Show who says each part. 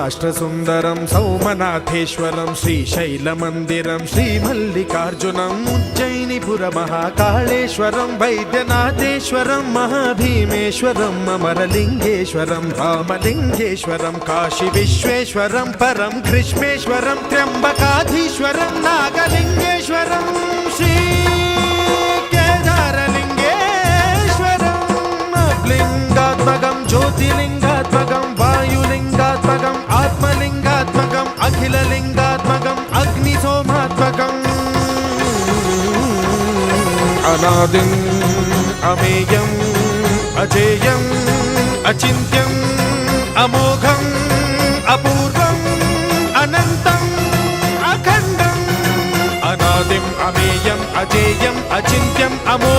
Speaker 1: రాష్ట్రసుందరం సౌమనాథేశ్వరం శ్రీశైలమందిరం శ్రీమల్లికార్జునం ఉజ్జయినిపుర మహాకాళేశ్వరం వైద్యనాథేశ్వరం మహాభీమేశ్వరం అమరలింగేశ్వరం రామలింగేశ్వరం కాశీ విశ్వేశ్వరం పరం కృష్ణేశ్వరం త్ర్యంబకాధీశ్వరం నాగలింగేశ్వరం శ్రీ కేదారలింగేశ్వరం లింగాత్మకం జ్యోతిలింగాత్మకం వాయులింగాత్మకం ఆత్మలింగాత్మకం అఖిలలింగాత్మకం అగ్నిసోమాత్మకం అనాదిం అమేయం అజేయం అచింత్యం అమోఘం అపూర్వం అనంతం అఖండం అనాదిం అమేయం అజేయం అచింత్యం అమోఘం